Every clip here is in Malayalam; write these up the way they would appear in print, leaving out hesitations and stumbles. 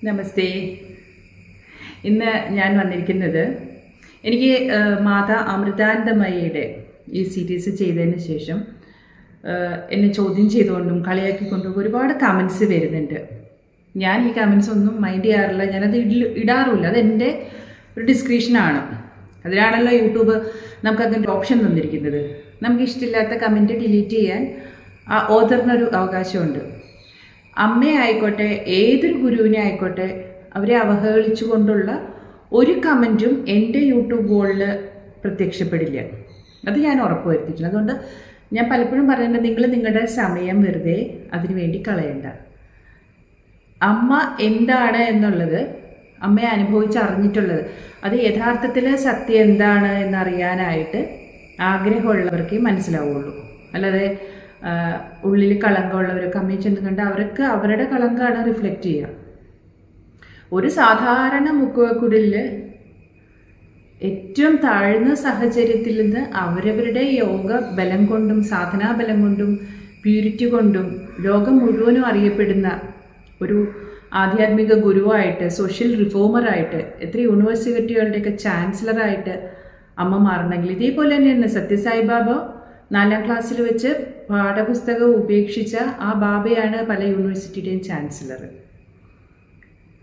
നമസ്തേ. ഇന്ന് ഞാൻ വന്നിരിക്കുന്നത് എനിക്ക് മാതാ അമൃതാനന്ദമയിയുടെ ഈ സീരീസ് ചെയ്തതിന് ശേഷം എന്നെ ചോദ്യം ചെയ്തുകൊണ്ടും കളിയാക്കിക്കൊണ്ടും ഒരുപാട് കമൻസ് വരുന്നുണ്ട്. ഞാൻ ഈ കമൻസ് ഒന്നും മൈൻഡ് ചെയ്യാറില്ല, ഞാനത് ഇടാറുമില്ല. അതെൻ്റെ ഒരു ഡിസ്ക്രിപ്ഷനാണ്. അതിലാണല്ലോ യൂട്യൂബ് നമുക്കതിൻ്റെ ഓപ്ഷൻ തന്നിരിക്കുന്നത്. നമുക്കിഷ്ടമില്ലാത്ത കമൻറ്റ് ഡിലീറ്റ് ചെയ്യാൻ ആ ഓതറിനൊരു അവകാശമുണ്ട്. അമ്മയെ ആയിക്കോട്ടെ, ഏതൊരു ഗുരുവിനെ ആയിക്കോട്ടെ, അവരെ അവഹേളിച്ചുകൊണ്ടുള്ള ഒരു കമൻറ്റും എൻ്റെ യൂട്യൂബ് വോളിൽ പ്രത്യക്ഷപ്പെടില്ല. അത് ഞാൻ ഉറപ്പ് വരുത്തിയിട്ടുണ്ട്. അതുകൊണ്ട് ഞാൻ പലപ്പോഴും പറയുന്നത്, നിങ്ങൾ നിങ്ങളുടെ സമയം വെറുതെ അതിനു വേണ്ടി കളയണ്ട. അമ്മ എന്താണ് എന്നുള്ളത്, അമ്മയെ അനുഭവിച്ചറിഞ്ഞിട്ടുള്ളത്, അത് യഥാർത്ഥത്തിൽ സത്യം എന്താണ് എന്നറിയാനായിട്ട് ആഗ്രഹമുള്ളവർക്കേ മനസ്സിലാവുള്ളൂ. അല്ലാതെ ഉള്ളിൽ കളങ്കമുള്ളവരൊക്കെ അമ്മയെ ചെന്ന് കണ്ട് അവർക്ക് അവരുടെ കളങ്കമാണ് റിഫ്ലക്റ്റ് ചെയ്യുക. ഒരു സാധാരണ മുക്കുവക്കുടിൽ ഏറ്റവും താഴ്ന്ന സാഹചര്യത്തിൽ നിന്ന് അവരവരുടെ യോഗ ബലം കൊണ്ടും സാധനാ ബലം കൊണ്ടും പ്യൂരിറ്റി കൊണ്ടും ലോകം മുഴുവനും അറിയപ്പെടുന്ന ഒരു ആധ്യാത്മിക ഗുരുവായിട്ട്, സോഷ്യൽ റിഫോമറായിട്ട്, എത്ര യൂണിവേഴ്സിറ്റികളുടെയൊക്കെ ചാൻസലറായിട്ട് അമ്മ മാറണമെങ്കിൽ ഇതേപോലെ തന്നെയാണ് സത്യസായിബാബ 4ാം ക്ലാസ്സിൽ വെച്ച് പാഠപുസ്തകം ഉപേക്ഷിച്ച ആ ബാബയാണ് പല യൂണിവേഴ്സിറ്റിയുടെയും ചാൻസലർ.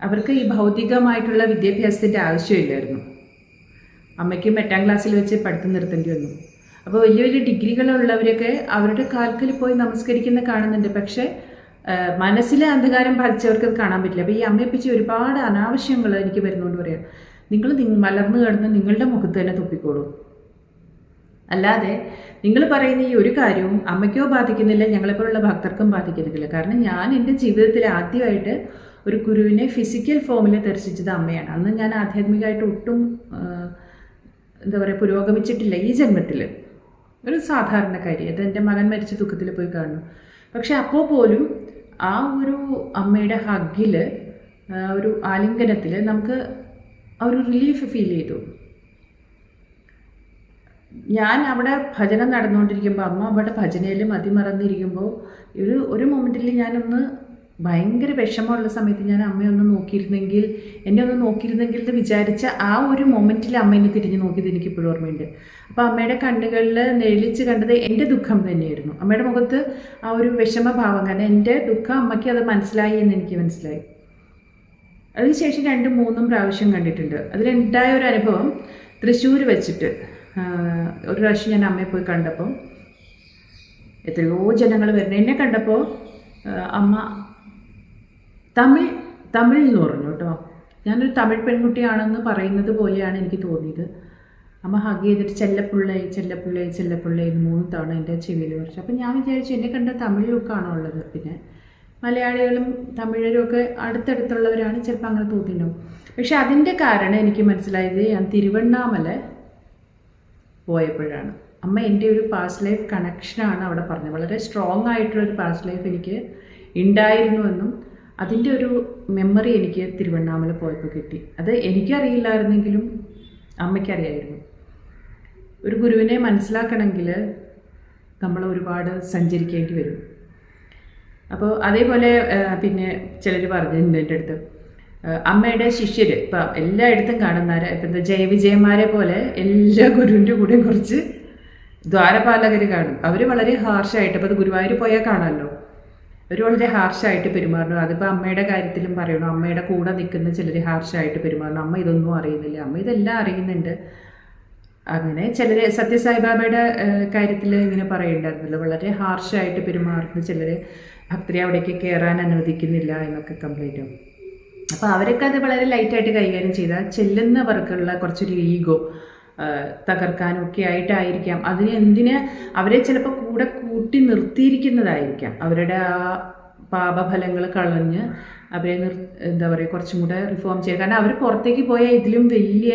അവർക്ക് ഈ ഭൗതികമായിട്ടുള്ള വിദ്യാഭ്യാസത്തിൻ്റെ ആവശ്യമില്ലായിരുന്നു. അമ്മയ്ക്കും 8ാം ക്ലാസ്സിൽ വെച്ച് പഠിത്തം നിർത്തേണ്ടി വന്നു. അപ്പോൾ വലിയ വലിയ ഡിഗ്രികളുള്ളവരൊക്കെ അവരുടെ കാൽക്കൽ പോയി നമസ്കരിക്കുന്ന കാണുന്നുണ്ട്. പക്ഷേ മനസ്സിലെ അന്ധകാരം ബാധിച്ചവർക്ക് അത് കാണാൻ പറ്റില്ല. അപ്പോൾ ഈ അമ്മയെപ്പറ്റി ഒരുപാട് അനാവശ്യങ്ങൾ എനിക്ക് വരുന്നതുകൊണ്ട് പറയാം, നിങ്ങൾ മലർന്നു കിടന്ന് നിങ്ങളുടെ മുഖത്ത് തന്നെ തുപ്പിക്കോളൂ. അല്ലാതെ നിങ്ങൾ പറയുന്ന ഈ ഒരു കാര്യവും അമ്മയ്ക്കോ ബാധിക്കുന്നില്ല, ഞങ്ങളെപ്പോലുള്ള ഭക്തർക്കും ബാധിക്കുന്നില്ല. കാരണം ഞാൻ എൻ്റെ ജീവിതത്തിൽ ആദ്യമായിട്ട് ഒരു ഗുരുവിനെ ഫിസിക്കൽ ഫോമിൽ ദർശിച്ചത് അമ്മയാണ്. അന്ന് ഞാൻ ആധ്യാത്മികമായിട്ട് ഒട്ടും പുരോഗമിച്ചിട്ടില്ല ഈ ജന്മത്തിൽ. ഒരു സാധാരണക്കാരി, അത് എൻ്റെ മകൻ മരിച്ച ദുഃഖത്തിൽ പോയി കാണുന്നു. പക്ഷെ അപ്പോൾ പോലും ആ ഒരു അമ്മയുടെ ഹഗ്ഗിൽ, ഒരു ആലിംഗനത്തിൽ നമുക്ക് ആ ഒരു റിലീഫ് ഫീൽ ചെയ്തു. ഞാൻ അവിടെ ഭജനം നടന്നുകൊണ്ടിരിക്കുമ്പോൾ, അമ്മ അവിടെ ഭജനയിൽ മതിമറന്നിരിക്കുമ്പോൾ ഒരു മൊമെൻറ്റിൽ ഞാനൊന്ന് ഭയങ്കര വിഷമമുള്ള സമയത്ത് ഞാൻ അമ്മയൊന്ന് നോക്കിയിരുന്നെങ്കിൽ, എന്നെ ഒന്ന് നോക്കിയിരുന്നെങ്കിൽ എന്ന് വിചാരിച്ച ആ ഒരു മൊമെൻറ്റിൽ അമ്മ എന്നെ തിരിഞ്ഞ് നോക്കിയത് എനിക്കിപ്പോഴും ഓർമ്മയുണ്ട്. അപ്പോൾ അമ്മയുടെ കണ്ണുകളിൽ നെളിച്ച് കണ്ടത് എൻ്റെ ദുഃഖം തന്നെയായിരുന്നു. അമ്മയുടെ മുഖത്ത് ആ ഒരു വിഷമഭാവം, കാരണം എൻ്റെ ദുഃഖം അമ്മയ്ക്ക് അത് മനസ്സിലായി എന്ന് എനിക്ക് മനസ്സിലായി. അതിനുശേഷം 2-3 പ്രാവശ്യം കണ്ടിട്ടുണ്ട്. അതിലുണ്ടായ ഒരു അനുഭവം തൃശ്ശൂർ വെച്ചിട്ട് ഒരു പ്രാവശ്യം ഞാൻ അമ്മയെ പോയി കണ്ടപ്പോൾ എത്രയോ ജനങ്ങൾ വരുന്നത്. എന്നെ കണ്ടപ്പോൾ അമ്മ തമിഴ് എന്ന് പറഞ്ഞു കേട്ടോ. ഞാനൊരു തമിഴ് പെൺകുട്ടിയാണെന്ന് പറയുന്നത് പോലെയാണ് എനിക്ക് തോന്നിയത്. അമ്മ ഹഗ് ചെയ്തിട്ട് ചെല്ലപ്പിള്ളേ ചെല്ലപ്പിള്ളേ ചെല്ലപ്പിള്ളേ എന്ന് 3 തവണ എൻ്റെ ചെവിയിൽ കുറച്ചു. അപ്പം ഞാൻ വിചാരിച്ചു എന്നെ കണ്ട തമിഴ് ലുക്കാണോ ഉള്ളത്. പിന്നെ മലയാളികളും തമിഴരും ഒക്കെ അടുത്തടുത്തുള്ളവരാണ്, ചിലപ്പോൾ അങ്ങനെ തോന്നിയിട്ടുണ്ടാവും. പക്ഷെ അതിൻ്റെ കാരണം എനിക്ക് മനസ്സിലായത് ഞാൻ തിരുവണ്ണാമല പോയപ്പോഴാണ്. അമ്മ എൻ്റെ ഒരു പാസ്റ്റ് ലൈഫ് കണക്ഷനാണ് അവിടെ പറഞ്ഞത്. വളരെ സ്ട്രോങ് ആയിട്ടുള്ളൊരു പാസ്റ്റ് ലൈഫ് എനിക്ക് ഉണ്ടായിരുന്നുവെന്നും അതിൻ്റെ ഒരു മെമ്മറി എനിക്ക് തിരുവണ്ണാമല പോയപ്പോൾ കിട്ടി. അത് എനിക്കറിയില്ലായിരുന്നെങ്കിലും അമ്മയ്ക്കറിയായിരുന്നു. ഒരു ഗുരുവിനെ മനസ്സിലാക്കണമെങ്കിൽ നമ്മൾ ഒരുപാട് സഞ്ചരിക്കേണ്ടി വരും. അപ്പോൾ അതേപോലെ പിന്നെ ചിലർ പറഞ്ഞിട്ടുണ്ട് എൻ്റെ അടുത്ത്, അമ്മയുടെ ശിഷ്യർ ഇപ്പം എല്ലായിടത്തും കാണുന്നവരെ, ഇപ്പം എന്താ ജയവിജയന്മാരെ പോലെ എല്ലാ ഗുരുവിൻ്റെ കൂടെയും കുറച്ച് ദ്വാരപാലകർ കാണും. അവർ വളരെ ഹാർഷായിട്ട്, അപ്പോൾ അത് ഗുരുവായൂർ പോയാൽ കാണാമല്ലോ, അവർ വളരെ ഹാർഷായിട്ട് പെരുമാറണം. അതിപ്പോൾ അമ്മയുടെ കാര്യത്തിലും പറയണം. അമ്മയുടെ കൂടെ നിൽക്കുന്ന ചിലർ ഹാർഷായിട്ട് പെരുമാറണം. അമ്മ ഇതൊന്നും അറിയുന്നില്ല, അമ്മ ഇതെല്ലാം അറിയുന്നുണ്ട്. അങ്ങനെ ചിലർ സത്യസായിബാബയുടെ കാര്യത്തിൽ ഇങ്ങനെ പറയുന്നുണ്ടായിരുന്നല്ലോ, വളരെ ഹാർഷായിട്ട് പെരുമാറുന്ന ചിലർ ഭക്തരെ അവിടേക്ക് കയറാൻ അനുവദിക്കുന്നില്ല എന്നൊക്കെ കംപ്ലൈൻറ്റ്. അപ്പോൾ അവരൊക്കെ അത് വളരെ ലൈറ്റായിട്ട് കൈകാര്യം ചെയ്താൽ ചെല്ലുന്നവർക്കുള്ള കുറച്ചൊരു ഈഗോ തകർക്കാനും ഒക്കെ ആയിട്ടായിരിക്കാം. എന്തിന് അവരെ ചിലപ്പോൾ കൂടെ കൂട്ടി നിർത്തിയിരിക്കുന്നതായിരിക്കാം. അവരുടെ ആ പാപഫലങ്ങൾ കളഞ്ഞ് അവരെ കുറച്ചും കൂടെ റിഫോം ചെയ്യുക. കാരണം അവർ പുറത്തേക്ക് പോയാൽ ഇതിലും വലിയ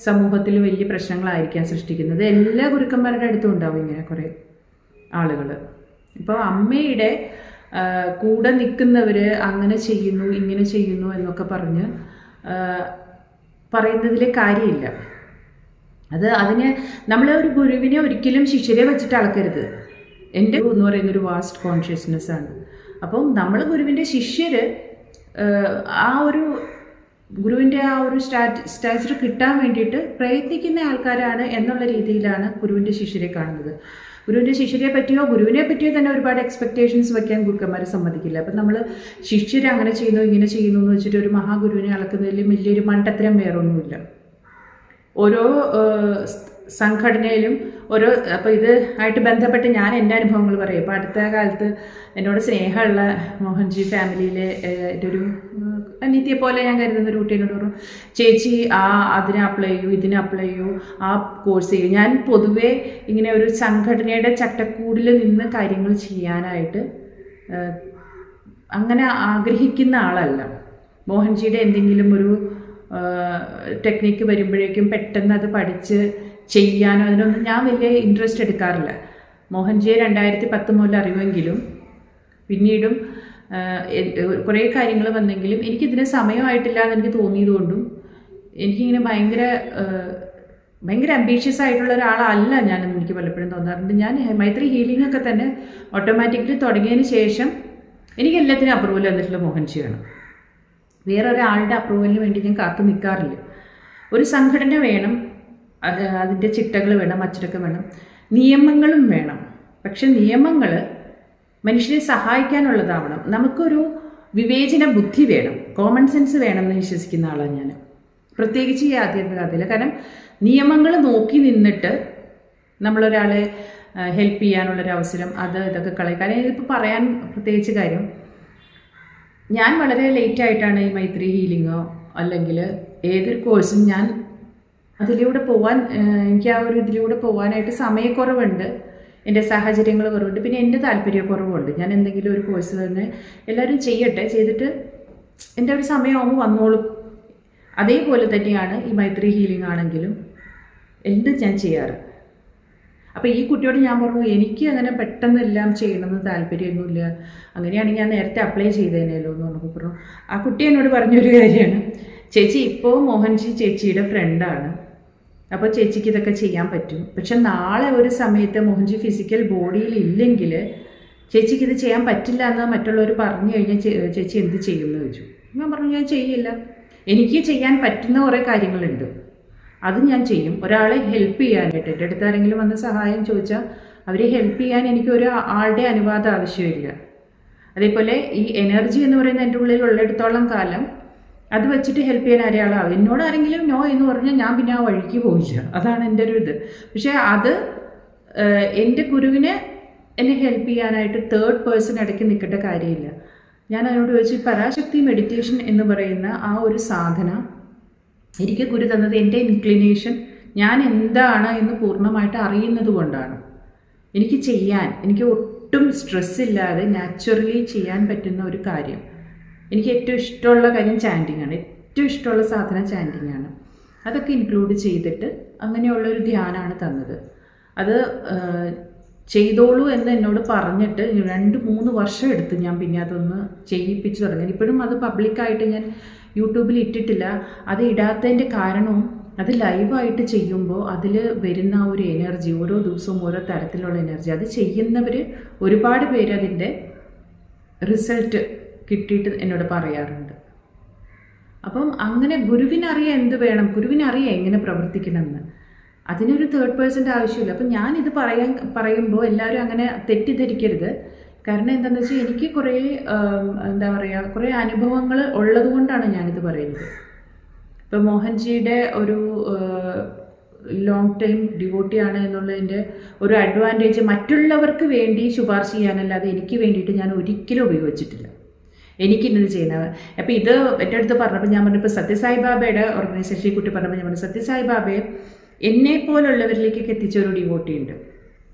സമൂഹത്തിൽ വലിയ പ്രശ്നങ്ങളായിരിക്കാം സൃഷ്ടിക്കുന്നത്. എല്ലാ ഗുരുക്കന്മാരുടെ അടുത്തും ഉണ്ടാവും ഇങ്ങനെ കുറേ ആളുകൾ. ഇപ്പോൾ അമ്മയുടെ കൂടെ നിൽക്കുന്നവർ അങ്ങനെ ചെയ്യുന്നു ഇങ്ങനെ ചെയ്യുന്നു എന്നൊക്കെ പറഞ്ഞ് പറയുന്നതിൽ കാര്യമില്ല. അതിന് നമ്മൾ ഒരു ഗുരുവിനെ ഒരിക്കലും ശിഷ്യരെ വെച്ചിട്ട് അളക്കരുത്. എൻ്റെ എന്ന് പറയുന്നൊരു വാസ്റ്റ് കോൺഷ്യസ്നെസ് ആണ്. അപ്പം നമ്മൾ ഗുരുവിൻ്റെ ശിഷ്യർ ആ ഒരു ഗുരുവിൻ്റെ ആ ഒരു സ്റ്റാച്ചർ കിട്ടാൻ വേണ്ടിയിട്ട് പ്രയത്നിക്കുന്ന ആൾക്കാരാണ് എന്നുള്ള രീതിയിലാണ് ഗുരുവിൻ്റെ ശിഷ്യരെ കാണുന്നത്. ഗുരുവിൻ്റെ ശിഷ്യരെ പറ്റിയോ ഗുരുവിനെ പറ്റിയോ തന്നെ ഒരുപാട് എക്സ്പെക്റ്റേഷൻസ് വയ്ക്കാൻ ഗുരുക്കന്മാർ സമ്മതിക്കില്ല. അപ്പം നമ്മൾ ശിഷ്യരെ അങ്ങനെ ചെയ്യുന്നു ഇങ്ങനെ ചെയ്യുന്നു എന്ന് വെച്ചിട്ട് ഒരു മഹാഗുരുവിനെ അളക്കുന്നതിൽ വലിയൊരു മണ്ടത്തരം വേറൊന്നുമില്ല. ഓരോ സംഘടനയിലും ഓരോ അപ്പോൾ ഇത് ആയിട്ട് ബന്ധപ്പെട്ട് ഞാൻ എൻ്റെ അനുഭവങ്ങൾ പറയും. ഇപ്പോൾ അടുത്ത കാലത്ത് എന്നോട് സ്നേഹമുള്ള മോഹൻജി ഫാമിലിയിലെ എൻ്റെ ഒരു അനിയത്തിയെ പോലെ ഞാൻ കരുതുന്ന ഒരു കുട്ടീനോട് പറഞ്ഞു, ചേച്ചി അതിനെ അപ്ലൈ ചെയ്യൂ, ഇതിനെ അപ്ലൈ ചെയ്യൂ, ആ കോഴ്സ് ചെയ്യൂ. ഞാൻ പൊതുവേ ഇങ്ങനെ ഒരു സംഘടനയുടെ ചട്ടക്കൂടിൽ നിന്ന് കാര്യങ്ങൾ ചെയ്യാനായിട്ട് അങ്ങനെ ആഗ്രഹിക്കുന്ന ആളല്ല. മോഹൻജിയുടെ എന്തെങ്കിലും ഒരു ടെക്നിക്ക് വരുമ്പോഴേക്കും പെട്ടെന്ന് അത് പഠിച്ച് ചെയ്യാനോ അതിനൊന്നും ഞാൻ വലിയ ഇൻട്രസ്റ്റ് എടുക്കാറില്ല. മോഹൻജിയെ 2010 മുതൽ അറിയുമെങ്കിലും പിന്നീടും കുറേ കാര്യങ്ങൾ വന്നെങ്കിലും എനിക്കിതിന് സമയമായിട്ടില്ല എന്ന് എനിക്ക് തോന്നിയതുകൊണ്ടും എനിക്കിങ്ങനെ ഭയങ്കര അംബീഷ്യസ് ആയിട്ടുള്ള ഒരാളല്ല ഞാനെന്ന് എനിക്ക് പലപ്പോഴും തോന്നാറുണ്ട്. ഞാൻ മൈത്രി ഹീലിംഗ് ഒക്കെ തന്നെ ഓട്ടോമാറ്റിക്കലി തുടങ്ങിയതിന് ശേഷം എനിക്ക് എല്ലാത്തിനും അപ്രൂവൽ വന്നിട്ടുള്ള മോഹൻജിയാണ്. വേറൊരാളുടെ അപ്രൂവലിന് വേണ്ടി ഞാൻ കാത്തു നിൽക്കാറില്ല. ഒരു സംഘടന വേണം, അതിൻ്റെ ചിട്ടകൾ വേണം, അച്ചടക്കം വേണം, നിയമങ്ങളും വേണം. പക്ഷെ നിയമങ്ങൾ മനുഷ്യരെ സഹായിക്കാനുള്ളതാവണം. നമുക്കൊരു വിവേചന ബുദ്ധി വേണം, കോമൺ സെൻസ് വേണം എന്ന് വിശ്വസിക്കുന്ന ആളാണ് ഞാൻ, പ്രത്യേകിച്ച് ഈ ആധ്യാത്മിക കഥയിൽ. കാരണം നിയമങ്ങൾ നോക്കി നിന്നിട്ട് നമ്മളൊരാളെ ഹെൽപ്പ് ചെയ്യാനുള്ളൊരവസരം ഇതൊക്കെ കളയും. കാരണം ഇതിപ്പോൾ പറയാൻ പ്രത്യേകിച്ച് കാര്യം, ഞാൻ വളരെ ലേറ്റായിട്ടാണ് ഈ മൈത്രി ഹീലിങ്ങോ അല്ലെങ്കിൽ ഏതൊരു കോഴ്സും ഞാൻ അതിലൂടെ പോകാൻ എനിക്ക് ആ ഒരു ഇതിലൂടെ പോകാനായിട്ട് സമയക്കുറവുണ്ട്, എൻ്റെ സാഹചര്യങ്ങൾ കുറവുണ്ട്, പിന്നെ എൻ്റെ താല്പര്യക്കുറവുണ്ട്. ഞാൻ എന്തെങ്കിലും ഒരു കോഴ്സ് തന്നെ എല്ലാവരും ചെയ്തിട്ട് എൻ്റെ ഒരു സമയമാകുമ്പോൾ വന്നോളും. അതേപോലെ തന്നെയാണ് ഈ മൈത്രി ഹീലിംഗ് ആണെങ്കിലും എന്ത് ഞാൻ ചെയ്യാറ്. അപ്പോൾ ഈ കുട്ടിയോട് ഞാൻ പറഞ്ഞു, എനിക്ക് അങ്ങനെ പെട്ടെന്ന് എല്ലാം ചെയ്യണമെന്ന് താല്പര്യമൊന്നുമില്ല, അങ്ങനെയാണെങ്കിൽ ഞാൻ നേരത്തെ അപ്ലൈ ചെയ്തേനല്ലോ എന്ന് പറഞ്ഞപ്പോൾ പറഞ്ഞു. ആ കുട്ടി എന്നോട് പറഞ്ഞൊരു കാര്യമാണ്, ചേച്ചി ഇപ്പോൾ മോഹൻജി ചേച്ചിയുടെ ഫ്രണ്ടാണ്, അപ്പോൾ ചേച്ചിക്ക് ഇതൊക്കെ ചെയ്യാൻ പറ്റും. പക്ഷെ നാളെ ഒരു സമയത്ത് മോഹൻജി ഫിസിക്കൽ ബോഡിയിൽ ഇല്ലെങ്കിൽ ചേച്ചിക്ക് ഇത് ചെയ്യാൻ പറ്റില്ല എന്ന് മറ്റുള്ളവർ പറഞ്ഞു കഴിഞ്ഞാൽ ചേച്ചി എന്ത് ചെയ്യുമെന്ന് ചോദിച്ചു. ഞാൻ പറഞ്ഞു, ഞാൻ ചെയ്യില്ല, എനിക്ക് ചെയ്യാൻ പറ്റുന്ന കുറേ കാര്യങ്ങളുണ്ട്, അത് ഞാൻ ചെയ്യും. ഒരാളെ ഹെൽപ്പ് ചെയ്യാനായിട്ട് എൻ്റെ അടുത്ത് ആരെങ്കിലും വന്ന് സഹായം ചോദിച്ചാൽ അവരെ ഹെൽപ്പ് ചെയ്യാൻ എനിക്ക് ആളുടെ അനുവാദം ആവശ്യമില്ല. അതേപോലെ ഈ എനർജി എന്ന് പറയുന്നത് എൻ്റെ ഉള്ളിൽ ഉള്ളിടത്തോളം കാലം അത് വെച്ചിട്ട് ഹെൽപ്പ് ചെയ്യാൻ ഒരാളാവും. എന്നോട് ആരെങ്കിലും നോ എന്ന് പറഞ്ഞാൽ ഞാൻ പിന്നെ ആ വഴിക്ക് പോയില്ല. അതാണ് എൻ്റെ ഒരു ഇത്. പക്ഷേ അത് എൻ്റെ ഗുരുവിനെ എന്നെ ഹെൽപ്പ് ചെയ്യാനായിട്ട് തേർഡ് പേഴ്സൺ ഇടയ്ക്ക് നിൽക്കേണ്ട കാര്യമില്ല. ഞാൻ അതിനോട് ചോദിച്ചു, പരാശക്തി മെഡിറ്റേഷൻ എന്ന് പറയുന്ന ആ ഒരു സാധന എനിക്ക് ഗുരു തന്നത് എൻ്റെ ഇൻക്ലിനേഷൻ ഞാൻ എന്താണ് എന്ന് പൂർണ്ണമായിട്ട് അറിയുന്നത് കൊണ്ടാണ്. എനിക്ക് ഒട്ടും സ്ട്രെസ്സില്ലാതെ നാച്ചുറലി ചെയ്യാൻ പറ്റുന്ന ഒരു കാര്യം. എനിക്ക് ഏറ്റവും ഇഷ്ടമുള്ള കാര്യം ചാൻറ്റിങ് ആണ്. ഏറ്റവും ഇഷ്ടമുള്ള സാധനം ചാൻറ്റിങ് ആണ്. അതൊക്കെ ഇൻക്ലൂഡ് ചെയ്തിട്ട് അങ്ങനെയുള്ളൊരു ധ്യാനമാണ് തന്നത്. അത് ചെയ്തോളൂ എന്ന് എന്നോട് പറഞ്ഞിട്ട് 2-3 വർഷം എടുത്ത് ഞാൻ പിന്നെ അതൊന്ന് ചെയ്യിപ്പിച്ച് തുടങ്ങി. ഇപ്പോഴും അത് പബ്ലിക്കായിട്ട് ഞാൻ യൂട്യൂബിൽ ഇട്ടിട്ടില്ല. അത് ഇടാത്തതിൻ്റെ കാരണവും അത് ലൈവായിട്ട് ചെയ്യുമ്പോൾ അതിൽ വരുന്ന ഒരു എനർജി, ഓരോ ദിവസവും ഓരോ തരത്തിലുള്ള എനർജി, അത് ചെയ്യുന്നവർ ഒരുപാട് പേര് അതിൻ്റെ റിസൾട്ട് കിട്ടിയിട്ട് എന്നോട് പറയാറുണ്ട്. അപ്പം അങ്ങനെ ഗുരുവിനറിയാം എന്ത് വേണം, ഗുരുവിനറിയാം എങ്ങനെ പ്രവർത്തിക്കണമെന്ന്. അതിനൊരു തേർഡ് പേഴ്സൻ്റെ ആവശ്യമില്ല. അപ്പം ഞാനിത് പറയുമ്പോൾ എല്ലാവരും അങ്ങനെ തെറ്റിദ്ധരിക്കരുത്. കാരണം എന്താണെന്ന് വെച്ചാൽ എനിക്ക് കുറേ അനുഭവങ്ങൾ ഉള്ളതുകൊണ്ടാണ് ഞാനിത് പറയുന്നത്. ഇപ്പം മോഹൻജിയുടെ ഒരു ലോങ് ടൈം ഡിവോട്ടിയാണ് എന്നുള്ളതിൻ്റെ ഒരു അഡ്വാൻറ്റേജ് മറ്റുള്ളവർക്ക് വേണ്ടി ശുപാർശ ചെയ്യാനല്ലാതെ എനിക്ക് വേണ്ടിയിട്ട് ഞാൻ ഒരിക്കലും ഉപയോഗിച്ചിട്ടില്ല. എനിക്കിന്നത് ചെയ്യുന്നത്. അപ്പോൾ ഇത് എൻ്റെ അടുത്ത് പറഞ്ഞപ്പോൾ ഞാൻ പറഞ്ഞപ്പോൾ സത്യസായി ബാബയുടെ ഓർഗനൈസേഷനെ കുട്ടി പറഞ്ഞപ്പോൾ ഞാൻ പറഞ്ഞു, സത്യസായി ബാബയെ എന്നെപ്പോലുള്ളവരിലേക്കൊക്കെ എത്തിച്ച ഒരു ഡിവോട്ടി ഉണ്ട്.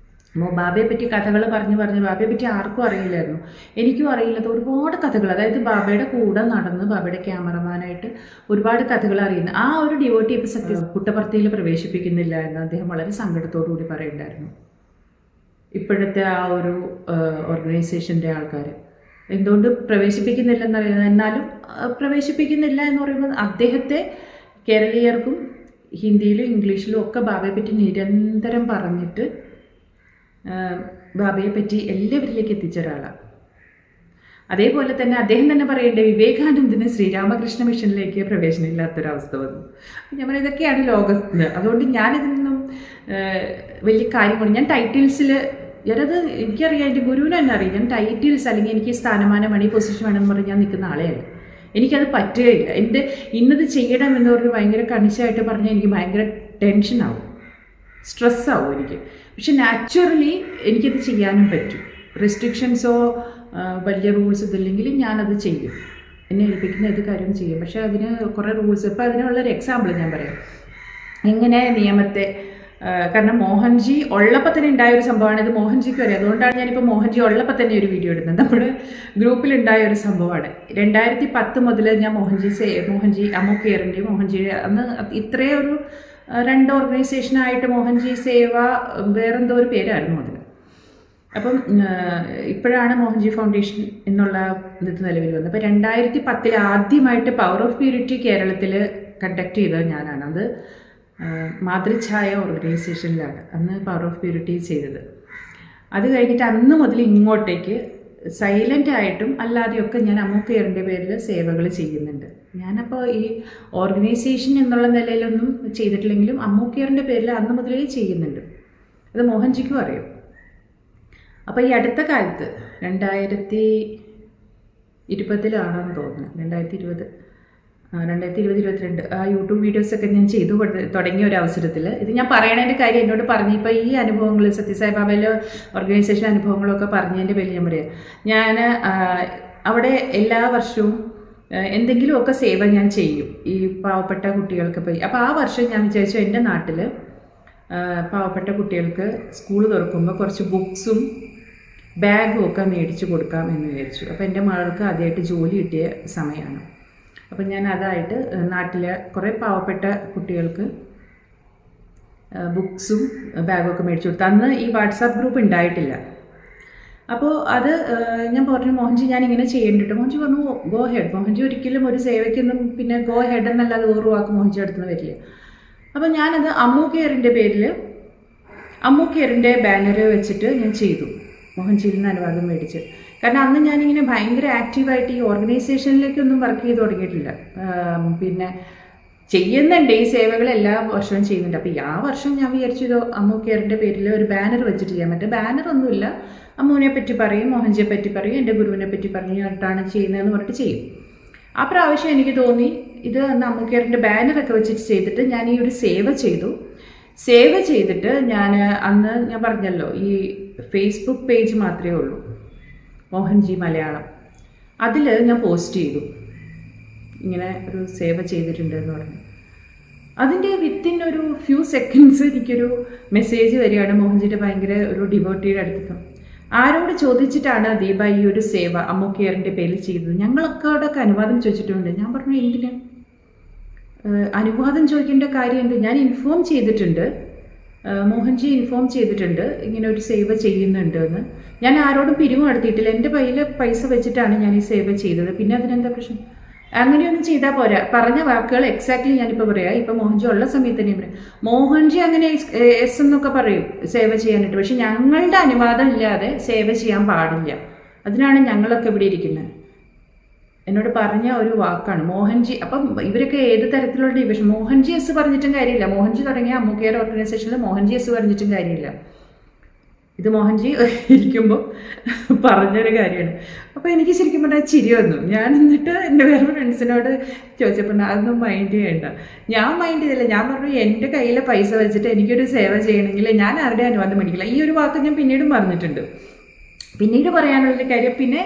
ബാബയെ പറ്റി കഥകൾ പറഞ്ഞ് ബാബയെ പറ്റി ആർക്കും അറിയില്ലായിരുന്നു, എനിക്കും അറിയില്ലാത്ത ഒരുപാട് കഥകൾ. അതായത് ബാബയുടെ കൂടെ നടന്ന് ബാബയുടെ ക്യാമറമാനായിട്ട് ഒരുപാട് കഥകൾ അറിയുന്ന ആ ഒരു ഡിവോട്ടി ഇപ്പോൾ പുട്ടപർത്തിയിൽ പ്രവേശിപ്പിക്കുന്നില്ല എന്ന് അദ്ദേഹം വളരെ സങ്കടത്തോടു കൂടി പറയുന്നുണ്ടായിരുന്നു. ഇപ്പോഴത്തെ ആ ഒരു ഓർഗനൈസേഷൻ്റെ ആൾക്കാർ എന്തുകൊണ്ട് പ്രവേശിപ്പിക്കുന്നില്ലെന്നറിയാം. എന്നാലും പ്രവേശിപ്പിക്കുന്നില്ല എന്ന് പറയുമ്പോൾ അദ്ദേഹത്തെ കേരളീയർക്കും ഹിന്ദിയിലും ഇംഗ്ലീഷിലും ഒക്കെ ബാബയെ പറ്റി നിരന്തരം പറഞ്ഞിട്ട് ബാബയെ പറ്റി എല്ലാവരിലേക്ക് എത്തിച്ച ഒരാളാണ്. അതേപോലെ തന്നെ അദ്ദേഹം തന്നെ പറയേണ്ടത് വിവേകാനന്ദന് ശ്രീരാമകൃഷ്ണ മിഷനിലേക്ക് പ്രവേശനമില്ലാത്തൊരവസ്ഥ വന്നു. ഞാൻ പറയുന്നത് ഇതൊക്കെയാണ് ലോകത്ത്. അതുകൊണ്ട് ഞാനിതൊന്നും വലിയ കാര്യമാണ്. ഞാൻ ടൈറ്റിൽസിൽ ഞാനത് എനിക്കറിയാം, എൻ്റെ ഗുരുവിനെ തന്നെ അറിയാം. ഞാൻ ടൈറ്റിൽസ് അല്ലെങ്കിൽ എനിക്ക് സ്ഥാനമാനം വേണം, ഈ പൊസിഷൻ വേണമെന്ന് പറഞ്ഞ് ഞാൻ നിൽക്കുന്ന ആളെയല്ല. എനിക്കത് പറ്റുകയില്ല. എൻ്റെ ഇന്നത് ചെയ്യണം എന്ന് പറഞ്ഞ് ഭയങ്കര കണിശമായിട്ട് പറഞ്ഞാൽ എനിക്ക് ഭയങ്കര ടെൻഷനാവും, സ്ട്രെസ്സാവും എനിക്ക്. പക്ഷെ നാച്ചുറലി എനിക്കത് ചെയ്യാനും പറ്റും. റെസ്ട്രിക്ഷൻസോ വലിയ റൂൾസ് ഇതില്ലെങ്കിൽ ഞാനത് ചെയ്യും. എന്നെ ഏൽപ്പിക്കുന്ന ഏത് കാര്യവും ചെയ്യും. പക്ഷേ അതിന് കുറേ റൂൾസ്. ഇപ്പോൾ അതിനുള്ളൊരു എക്സാമ്പിൾ ഞാൻ പറയാം. എങ്ങനെ നിയമത്തെ, കാരണം മോഹൻജി ഉള്ളപ്പോൾ തന്നെ ഉണ്ടായൊരു സംഭവമാണ് ഇത്. മോഹൻജിക്ക് അറിയാം. അതുകൊണ്ടാണ് ഞാനിപ്പോൾ മോഹൻജി ഉള്ളപ്പോൾ തന്നെ ഒരു വീഡിയോ ഇടുന്നത്. നമ്മുടെ ഗ്രൂപ്പിലുണ്ടായ ഒരു സംഭവമാണ്. 2010 മുതൽ ഞാൻ മോഹൻജി അമു കെയറിൻ്റെയും മോഹൻജി അന്ന് ഇത്രയും ഒരു 2 ഓർഗനൈസേഷനായിട്ട് മോഹൻജി സേവ വേറെന്തോ ഒരു പേരായിരുന്നു അതിന്. അപ്പം ഇപ്പോഴാണ് മോഹൻജി ഫൗണ്ടേഷൻ എന്നുള്ള ഇത് നിലവിൽ വന്നത്. അപ്പോൾ 2010 ആദ്യമായിട്ട് പവർ ഓഫ് പ്യൂരിറ്റി കേരളത്തിൽ കണ്ടക്ട് ചെയ്തത് ഞാനാണ്. അത് മാതൃഛായ ഓർഗനൈസേഷനിലാണ് അന്ന് പവർ ഓഫ് പ്യൂരിറ്റി ചെയ്തത്. അത് കഴിഞ്ഞിട്ട് അന്ന് മുതൽ ഇങ്ങോട്ടേക്ക് സൈലൻ്റ് ആയിട്ടും അല്ലാതെയൊക്കെ ഞാൻ അമ്മു കെയറിൻ്റെ പേരിൽ സേവകൾ ചെയ്യുന്നുണ്ട്. ഞാനപ്പോൾ ഈ ഓർഗനൈസേഷൻ എന്നുള്ള നിലയിലൊന്നും ചെയ്തിട്ടില്ലെങ്കിലും അമ്മു കെയറിൻ്റെ പേരിൽ അന്ന് മുതലേ ചെയ്യുന്നുണ്ട്. അത് മോഹൻജിക്കും അറിയാം. അപ്പോൾ ഈ അടുത്ത കാലത്ത് 2020 തോന്നുന്നു, 2020-2022 ആ യൂട്യൂബ് വീഡിയോസൊക്കെ ഞാൻ ചെയ്തു തുടങ്ങിയ ഒരു അവസരത്തിൽ ഇത് ഞാൻ പറയണതിൻ്റെ കാര്യം എന്നോട് പറഞ്ഞു. ഇപ്പോൾ ഈ അനുഭവങ്ങൾ സത്യസായി ബാബയിലെ ഓർഗനൈസേഷൻ അനുഭവങ്ങളൊക്കെ പറഞ്ഞതിൻ്റെ പേരിൽ ഞാൻ പറയാം. ഞാൻ അവിടെ എല്ലാ വർഷവും എന്തെങ്കിലുമൊക്കെ സേവ ഞാൻ ചെയ്യും ഈ പാവപ്പെട്ട കുട്ടികൾക്ക് പോയി. അപ്പോൾ ആ വർഷം ഞാൻ വിചാരിച്ചു എൻ്റെ നാട്ടിൽ പാവപ്പെട്ട കുട്ടികൾക്ക് സ്കൂൾ തുറക്കുമ്പോൾ കുറച്ച് ബുക്സും ബാഗും ഒക്കെ മേടിച്ച് കൊടുക്കാം എന്ന് വിചാരിച്ചു. അപ്പോൾ എൻ്റെ മകൾക്ക് ആദ്യമായിട്ട് ജോലി കിട്ടിയ സമയമാണ്. അപ്പം ഞാൻ അതായിട്ട് നാട്ടിലെ കുറേ പാവപ്പെട്ട കുട്ടികൾക്ക് ബുക്സും ബാഗും ഒക്കെ മേടിച്ചു കൊടുത്തു. അന്ന് ഈ വാട്സാപ്പ് ഗ്രൂപ്പ് ഉണ്ടായിട്ടില്ല. അപ്പോൾ അത് ഞാൻ പറഞ്ഞു, മോഹൻജി ഞാനിങ്ങനെ ചെയ്യേണ്ടിട്ട്. മോഹൻജി പറഞ്ഞു ഗോ ഹെഡ്. മോഹൻജി ഒരിക്കലും ഒരു സേവയ്ക്കൊന്നും പിന്നെ ഗോ ഹെഡ് എന്നല്ലാതെ ഓരോ വാക്ക് മോഹൻജി അടുത്തുനിന്ന് വരില്ല. അപ്പോൾ ഞാനത് അമ്മു കെയറിൻ്റെ പേരിൽ അമ്മു കെയറിൻ്റെ ബാനർ വെച്ചിട്ട് ഞാൻ ചെയ്തു, മോഹൻജിയിൽ നിന്ന് അനുവാദം മേടിച്ച്. കാരണം അന്ന് ഞാനിങ്ങനെ ഭയങ്കര ആക്റ്റീവായിട്ട് ഈ ഓർഗനൈസേഷനിലേക്കൊന്നും വർക്ക് ചെയ്ത് തുടങ്ങിയിട്ടില്ല. പിന്നെ ചെയ്യുന്നുണ്ട്, ഈ സേവകൾ എല്ലാ വർഷവും ചെയ്യുന്നുണ്ട്. അപ്പോൾ ആ വർഷം ഞാൻ വിചാരിച്ചത് അമ്മു കെയറിൻ്റെ പേരിൽ ഒരു ബാനർ വെച്ചിട്ട് ചെയ്യാൻ പറ്റും. ബാനറൊന്നുമില്ല, അമ്മുവിനെ പറ്റി പറയും, മോഹൻജിയെ പറ്റി പറയും, എൻ്റെ ഗുരുവിനെ പറ്റി പറഞ്ഞിട്ടാണ് ചെയ്യുന്നതെന്ന് പറഞ്ഞിട്ട് ചെയ്യും. ആ പ്രാവശ്യം എനിക്ക് തോന്നി ഇത് അന്ന് അമ്മു കെയറിൻ്റെ ബാനറൊക്കെ വെച്ചിട്ട് ചെയ്തിട്ട് ഞാൻ ഈ ഒരു സേവ ചെയ്തു. സേവ ചെയ്തിട്ട് അന്ന് ഞാൻ പറഞ്ഞല്ലോ ഈ ഫേസ്ബുക്ക് പേജ് മാത്രമേ ഉള്ളൂ, മോഹൻജി മലയാളം. അതിൽ ഞാൻ പോസ്റ്റ് ചെയ്തു ഇങ്ങനെ ഒരു സേവ ചെയ്തിട്ടുണ്ട് എന്ന് പറഞ്ഞു. അതിൻ്റെ വിത്തിൻ ഒരു ഫ്യൂ സെക്കൻഡ്സ് എനിക്കൊരു മെസ്സേജ് വരികയാണ് മോഹൻജിയുടെ ഭയങ്കര ഒരു ഡിവോട്ടിയുടെ അടുത്ത്. ആരോട് ചോദിച്ചിട്ടാണ് ദീപ ഈ ഒരു സേവ അമ്മു കെയറിൻ്റെ പേരിൽ ചെയ്തത്? ഞങ്ങളൊക്കെ അവിടെയൊക്കെ അനുവാദം ചോദിച്ചിട്ടുണ്ട്. ഞാൻ പറഞ്ഞു എന്തിന് അനുവാദം ചോദിക്കേണ്ട കാര്യം എന്ത്? ഞാൻ ഇൻഫോം ചെയ്തിട്ടുണ്ട്, മോഹൻജി ഇൻഫോം ചെയ്തിട്ടുണ്ട് ഇങ്ങനെ ഒരു സേവ ചെയ്യുന്നുണ്ട് എന്ന്. ഞാൻ ആരോടും പിരിവ് നടത്തിയിട്ടില്ല, എൻ്റെ കയ്യിൽ പൈസ വെച്ചിട്ടാണ് ഞാൻ ഈ സേവ ചെയ്തത്. പിന്നെ അതിനെന്താ പ്രശ്നം? അങ്ങനെയൊന്നും ചെയ്താൽ പോരാ. പറഞ്ഞ വാക്കുകൾ എക്സാക്ട്ലി ഞാനിപ്പോൾ പറയാം. ഇപ്പം മോഹൻജി ഉള്ള സമയത്ത് തന്നെ പറയാം. മോഹൻജി അങ്ങനെ എസ് എന്നൊക്കെ പറയും സേവ ചെയ്യാനായിട്ട്, പക്ഷെ ഞങ്ങളുടെ അനുവാദം ഇല്ലാതെ സേവ ചെയ്യാൻ പാടില്ല. അതിനാണ് ഞങ്ങളൊക്കെ ഇവിടെ ഇരിക്കുന്നത്. എന്നോട് പറഞ്ഞ ഒരു വാക്കാണ് മോഹൻജി. അപ്പം ഇവരൊക്കെ ഏത് തരത്തിലുള്ള ഡിവിഷൻ? മോഹൻജി എസ് പറഞ്ഞിട്ടും കാര്യമില്ല. മോഹൻജി തുടങ്ങിയ അമ്മു കെയർ ഓർഗനൈസേഷനിൽ മോഹൻജി എസ് പറഞ്ഞിട്ടും കാര്യമില്ല. ഇത് മോഹൻജി ഇരിക്കുമ്പോൾ പറഞ്ഞൊരു കാര്യമാണ്. അപ്പോൾ എനിക്ക് ശരിക്കും പറഞ്ഞാൽ ചിരി വന്നു. ഞാൻ എന്നിട്ട് എൻ്റെ വേറെ ഫ്രണ്ട്സിനോട് ചോദിച്ചപ്പോൾ അതൊന്നും മൈൻഡ് ചെയ്യണ്ട. ഞാൻ മൈൻഡ് ചെയ്തില്ല. ഞാൻ പറഞ്ഞു എൻ്റെ കയ്യിലെ പൈസ വെച്ചിട്ട് എനിക്കൊരു സേവ ചെയ്യണമെങ്കിൽ ഞാൻ ആരുടെ അനുവാദം മേടിക്കില്ല. ഈ ഒരു വാക്ക് ഞാൻ പിന്നീടും പറഞ്ഞിട്ടുണ്ട്. പിന്നീട് പറയാനുള്ളൊരു കാര്യം, പിന്നെ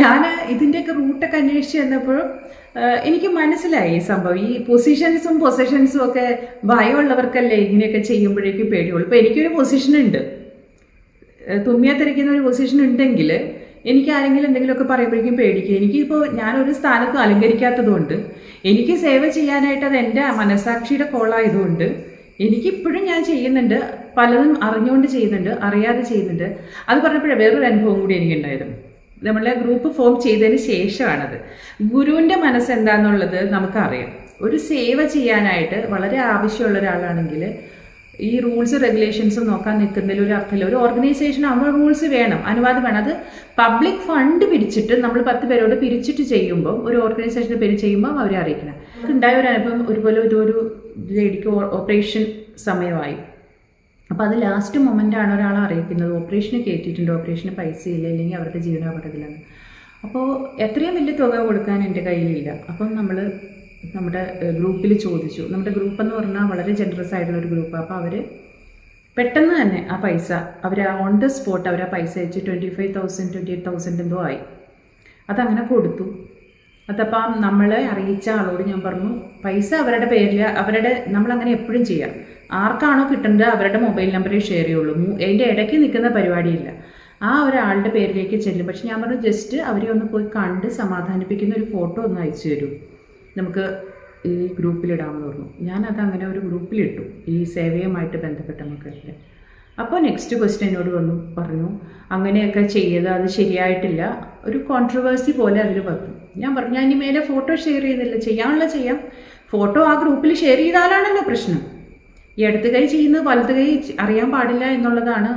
ഞാൻ ഇതിൻ്റെയൊക്കെ റൂട്ടൊക്കെ അന്വേഷിച്ച് ചെന്നപ്പോഴും എനിക്ക് മനസ്സിലായി ഈ സംഭവം. ഈ പൊസിഷൻസും പൊസിഷൻസും ഒക്കെ ഭയമുള്ളവർക്കല്ലേ ഇങ്ങനെയൊക്കെ ചെയ്യുമ്പോഴേക്കും പേടിയുള്ളൂ. ഇപ്പോൾ എനിക്കൊരു പൊസിഷനുണ്ട്, തുമ്മിയെ തെറിക്കുന്ന ഒരു പൊസിഷൻ ഉണ്ടെങ്കിൽ എനിക്ക് ആരെങ്കിലും എന്തെങ്കിലുമൊക്കെ പറയുമ്പോഴേക്കും പേടിക്കുക. എനിക്കിപ്പോൾ ഞാനൊരു സ്ഥാനത്ത് അലങ്കരിക്കാത്തതുകൊണ്ട് എനിക്ക് സേവ ചെയ്യാനായിട്ട് അത് എൻ്റെ മനസാക്ഷിയുടെ കോളായതുകൊണ്ട് എനിക്കിപ്പോഴും ഞാൻ ചെയ്യുന്നുണ്ട്. പലതും അറിഞ്ഞുകൊണ്ട് ചെയ്യുന്നുണ്ട്, അറിയാതെ ചെയ്യുന്നുണ്ട്. അത് പറഞ്ഞപ്പോഴേ വേറൊരു അനുഭവം കൂടി എനിക്കുണ്ടായിരുന്നു. നമ്മളെ ഗ്രൂപ്പ് ഫോം ചെയ്തതിന് ശേഷമാണത്. ഗുരുവിൻ്റെ മനസ്സെന്താണെന്നുള്ളത് നമുക്കറിയാം. ഒരു സേവ ചെയ്യാനായിട്ട് വളരെ ആവശ്യമുള്ള ഒരാളാണെങ്കിൽ ഈ റൂൾസ് റെഗുലേഷൻസ് നോക്കാൻ നിൽക്കുന്നതിൽ ഒരു അർത്ഥമില്ല. ഒരു ഓർഗനൈസേഷൻ ആകുമ്പോൾ റൂൾസ് വേണം, അനുവാദം വേണം. അത് പബ്ലിക് ഫണ്ട് പിരിച്ചിട്ട് നമ്മൾ 10 പേരോട് പിരിച്ചിട്ട് ചെയ്യുമ്പോൾ ഒരു ഓർഗനൈസേഷൻ്റെ പേര് ചെയ്യുമ്പോൾ അവരെ അറിയിക്കണം. ഉണ്ടായ ഒരു അനുഭവം ഒരുപോലെ ഒരു ലേഡിക്ക് ഓപ്പറേഷൻ സമയമായി. അപ്പോൾ അത് ലാസ്റ്റ് മൊമെൻ്റാണ് ഒരാളെ അറിയിക്കുന്നത്, ഓപ്പറേഷന് കയറ്റിയിട്ടുണ്ട്, ഓപ്പറേഷന് പൈസ ഇല്ല, ഇല്ലെങ്കിൽ അവരുടെ ജീവനാപകടത്തിലാണ്. അപ്പോൾ എത്രയും വലിയ തുക കൊടുക്കാൻ എൻ്റെ കയ്യിലില്ല. അപ്പം നമ്മൾ നമ്മുടെ ഗ്രൂപ്പിൽ ചോദിച്ചു. നമ്മുടെ ഗ്രൂപ്പ് എന്ന് പറഞ്ഞാൽ വളരെ ജനറസ് ആയിട്ടുള്ളൊരു ഗ്രൂപ്പ്. അപ്പോൾ അവർ പെട്ടെന്ന് തന്നെ ആ പൈസ അവർ ഓൺ ദ സ്പോട്ട് അവർ ആ പൈസ അയച്ച് 25,000 28,000 എന്തോ ആയി. അതങ്ങനെ കൊടുത്തു. അതപ്പം നമ്മളെ അറിയിച്ച ആളോട് ഞാൻ പറഞ്ഞു, പൈസ അവരുടെ പേരിൽ നമ്മളങ്ങനെ എപ്പോഴും ചെയ്യാം. ആർക്കാണോ കിട്ടേണ്ടത് അവരുടെ മൊബൈൽ നമ്പറേ ഷെയർ ചെയ്യുള്ളൂ. അതിൻ്റെ ഇടയ്ക്ക് നിൽക്കുന്ന പരിപാടിയില്ല. ആ ഒരാളുടെ പേരിലേക്ക് ചെല്ലും. പക്ഷെ ഞാൻ പറഞ്ഞു, ജസ്റ്റ് അവരെ ഒന്ന് പോയി കണ്ട് സമാധാനിപ്പിക്കുന്ന ഒരു ഫോട്ടോ ഒന്ന് അയച്ചു തരൂ, നമുക്ക് ഈ ഗ്രൂപ്പിലിടാമെന്ന് പറഞ്ഞു. ഞാനത് അങ്ങനെ ഒരു ഗ്രൂപ്പിലിട്ടു, ഈ സേവയുമായിട്ട് ബന്ധപ്പെട്ട മക്കൾക്ക്. അപ്പോൾ നെക്സ്റ്റ് ക്വസ്റ്റ്യൻ എന്നോട് പറഞ്ഞു, അങ്ങനെയൊക്കെ ചെയ്ത് അത് ശരിയായിട്ടില്ല, ഒരു കോൺട്രവേഴ്സി പോലെ അതിൽ വന്നു. ഞാൻ പറഞ്ഞു, ഞാൻ ഇനി മേലെ ഫോട്ടോ ഷെയർ ചെയ്യുന്നില്ല, ചെയ്യാം. ഫോട്ടോ ആ ഗ്രൂപ്പിൽ ഷെയർ ചെയ്താലാണല്ലോ പ്രശ്നം. ഈ ഇടത്ത് കൈ ചെയ്യുന്നത് വലത്ത് കൈ അറിയാൻ പാടില്ല എന്നുള്ളതാണ്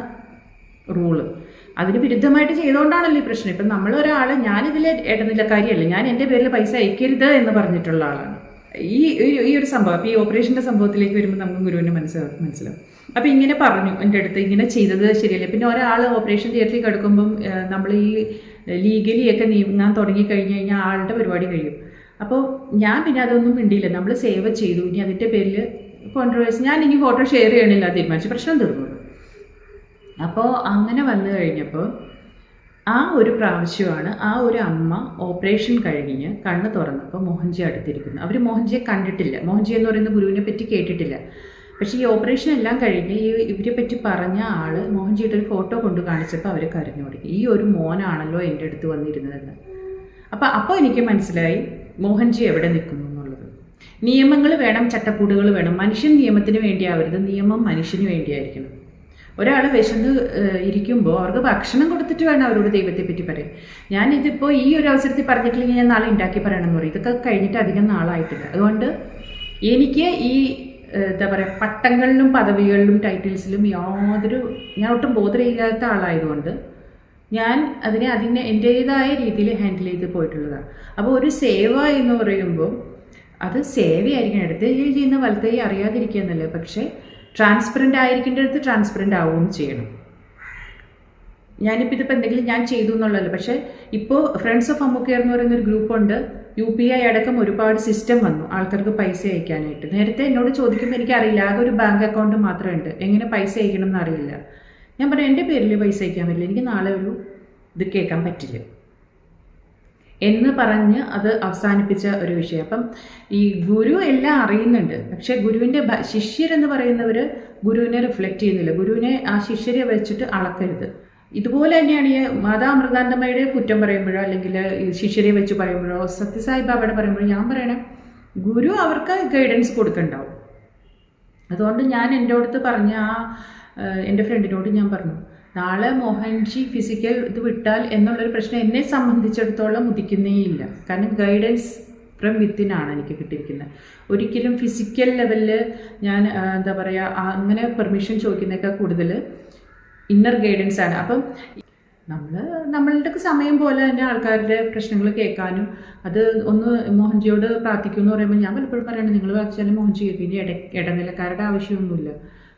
റൂള്. അതിന് വിരുദ്ധമായിട്ട് ചെയ്തുകൊണ്ടാണല്ലോ ഈ പ്രശ്നം. ഇപ്പം നമ്മളൊരാൾ, ഞാനിതിൽ ഇടനിലക്കാരിയല്ല, ഞാൻ എൻ്റെ പേരിൽ പൈസ അയക്കരുത് എന്ന് പറഞ്ഞിട്ടുള്ള ആളാണ്. ഈ ഒരു സംഭവം, അപ്പോൾ ഈ ഓപ്പറേഷൻ്റെ സംഭവത്തിലേക്ക് വരുമ്പോൾ നമുക്ക് ഗുരുവിനെ മനസ്സിലാവും. അപ്പോൾ ഇങ്ങനെ പറഞ്ഞു എൻ്റെ അടുത്ത്, ഇങ്ങനെ ചെയ്തത് ശരിയല്ല. പിന്നെ ഒരാൾ ഓപ്പറേഷൻ തിയേറ്ററിൽ കിടക്കുമ്പം നമ്മൾ ഈ ലീഗലിയൊക്കെ നീങ്ങാൻ തുടങ്ങിക്കഴിഞ്ഞ് കഴിഞ്ഞാൽ ആളുടെ പരിപാടി കഴിയും. അപ്പോൾ ഞാൻ പിന്നെ അതൊന്നും മിണ്ടിയില്ല, നമ്മൾ സേവ ചെയ്തു. ഇനി അതിൻ്റെ പേരിൽ കോൺട്രവേഴ്സി, ഞാൻ ഇനി ഫോട്ടോ ഷെയർ ചെയ്യണില്ല തീരുമാനിച്ചു, പ്രശ്നം തീർന്നു. അപ്പോൾ അങ്ങനെ വന്നു കഴിഞ്ഞപ്പോൾ ആ ഒരു പ്രാവശ്യമാണ് ആ ഒരു അമ്മ ഓപ്പറേഷൻ കഴിഞ്ഞ് കണ്ണ് തുറന്നപ്പോൾ മോഹൻജി അടുത്തിരിക്കുന്നു. അവർ മോഹൻജിയെ കണ്ടിട്ടില്ല, മോഹൻജി എന്ന് പറയുന്ന ഗുരുവിനെ പറ്റി കേട്ടിട്ടില്ല. പക്ഷേ ഈ ഓപ്പറേഷൻ എല്ലാം കഴിഞ്ഞ് ഇവരെ പറ്റി പറഞ്ഞ ആൾ മോഹൻജിയുടെ ഒരു ഫോട്ടോ കൊണ്ട് കാണിച്ചപ്പോൾ അവർ കരഞ്ഞു തുടങ്ങി, ഈ ഒരു മോനാണല്ലോ എൻ്റെ അടുത്ത് വന്നിരുന്നതെന്ന്. അപ്പോൾ എനിക്ക് മനസ്സിലായി മോഹൻജി എവിടെ നിൽക്കുന്നു എന്നുള്ളത്. നിയമങ്ങൾ വേണം, ചട്ടക്കൂടുകൾ വേണം. മനുഷ്യൻ നിയമത്തിന് വേണ്ടിയാവരുത്, നിയമം മനുഷ്യന് വേണ്ടിയായിരിക്കണം. ഒരാൾ വിശന്ന് ഇരിക്കുമ്പോൾ അവർക്ക് ഭക്ഷണം കൊടുത്തിട്ട് വേണം അവരോട് ദൈവത്തെ പറ്റി പറയാൻ. ഞാനിതിപ്പോൾ ഈ ഒരു അവസരത്തിൽ പറഞ്ഞിട്ടില്ലെങ്കിൽ ഞാൻ നാളെ ഉണ്ടാക്കി പറയണമെന്ന് പറയും. ഇതൊക്കെ കഴിഞ്ഞിട്ട് അധികം നാളായിട്ടില്ല. അതുകൊണ്ട് എനിക്ക് ഈ എന്താ പറയുക, പട്ടങ്ങളിലും പദവികളിലും ടൈറ്റിൽസിലും ഞാൻ ഒട്ടും ബോധമില്ലാത്ത ആളായതുകൊണ്ട് ഞാൻ അതിനെ എൻ്റേതായ രീതിയിൽ ഹാൻഡിൽ ചെയ്ത് പോയിട്ടുള്ളതാണ്. അപ്പോൾ ഒരു സേവ എന്ന് പറയുമ്പോൾ അത് സേവയായിരിക്കണം. ഇടത്ത് ചെയ്യുന്ന വലത്തേ അറിയാതിരിക്കുക എന്നല്ലേ, പക്ഷേ ട്രാൻസ്പെറൻ്റ് ആയിരിക്കേണ്ടടുത്ത് ട്രാൻസ്പെറൻ്റ് ആവുകയും ചെയ്യണം. ഞാനിപ്പോൾ ഇതിപ്പോൾ എന്തെങ്കിലും ഞാൻ ചെയ്തു എന്നുള്ളതല്ല. പക്ഷേ ഇപ്പോൾ ഫ്രണ്ട്സ് ഓഫ് അമ്മു കെയർ എന്ന് പറയുന്നൊരു ഗ്രൂപ്പുണ്ട്. UPI അടക്കം ഒരുപാട് സിസ്റ്റം വന്നു ആൾക്കാർക്ക് പൈസ അയക്കാനായിട്ട്. നേരത്തെ എന്നോട് ചോദിക്കുമ്പോൾ എനിക്കറിയില്ല, ആകെ ഒരു ബാങ്ക് അക്കൗണ്ട് മാത്രമേ ഉണ്ട്, എങ്ങനെ പൈസ അയക്കണം എന്നറിയില്ല. ഞാൻ പറഞ്ഞു, എൻ്റെ പേരിൽ പൈസ അയക്കാൻ പറ്റില്ല, എനിക്ക് നാളെ ഒരു ഇത് കേൾക്കാൻ പറ്റില്ല എന്ന് പറഞ്ഞ് അത് അവസാനിപ്പിച്ച ഒരു വിഷയം. അപ്പം ഈ ഗുരു എല്ലാം അറിയുന്നുണ്ട്, പക്ഷേ ഗുരുവിൻ്റെ ശിഷ്യരെന്ന് പറയുന്നവർ ഗുരുവിനെ റിഫ്ലക്റ്റ് ചെയ്യുന്നില്ല. ഗുരുവിനെ ആ ശിഷ്യരെ വെച്ചിട്ട് അളക്കരുത്. ഇതുപോലെ തന്നെയാണ് ഈ മാതാ അമൃതാനന്ദമയുടെ കുറ്റം പറയുമ്പോഴോ അല്ലെങ്കിൽ ശിഷ്യരെ വെച്ച് പറയുമ്പോഴോ സത്യസായി ബാബയുടെ പറയുമ്പോഴോ ഞാൻ പറയണേ, ഗുരു അവർക്ക് ഗൈഡൻസ് കൊടുക്കണ്ടാവും. അതുകൊണ്ട് ഞാൻ എൻ്റെ അടുത്ത് പറഞ്ഞ എൻ്റെ ഫ്രണ്ടിനോട് ഞാൻ പറഞ്ഞു, നാളെ മോഹൻജി ഫിസിക്കൽ ഇത് വിട്ടാൽ എന്നുള്ളൊരു പ്രശ്നം എന്നെ സംബന്ധിച്ചിടത്തോളം ഉദിക്കുന്നേയില്ല. കാരണം ഗൈഡൻസ് ഫ്രം വിത്തിനാണ് എനിക്ക് കിട്ടിയിരിക്കുന്നത്. ഒരിക്കലും ഫിസിക്കൽ ലെവലിൽ ഞാൻ എന്താ പറയുക, അങ്ങനെ പെർമിഷൻ ചോദിക്കുന്നതൊക്കെ കൂടുതൽ ഇന്നർ ഗൈഡൻസ് ആണ്. അപ്പം നമ്മളുടെ സമയം പോലെ തന്നെ ആൾക്കാരുടെ പ്രശ്നങ്ങൾ കേൾക്കാനും അത് ഒന്ന് മോഹൻജിയോട് പ്രാർത്ഥിക്കുമെന്ന് പറയുമ്പോൾ ഞാൻ പലപ്പോഴും പറയണം, നിങ്ങൾ വായിച്ചാലും മോഹൻജി കേൾക്കും. ഇനി ഇടനിലക്കാരുടെ ആവശ്യമൊന്നുമില്ല.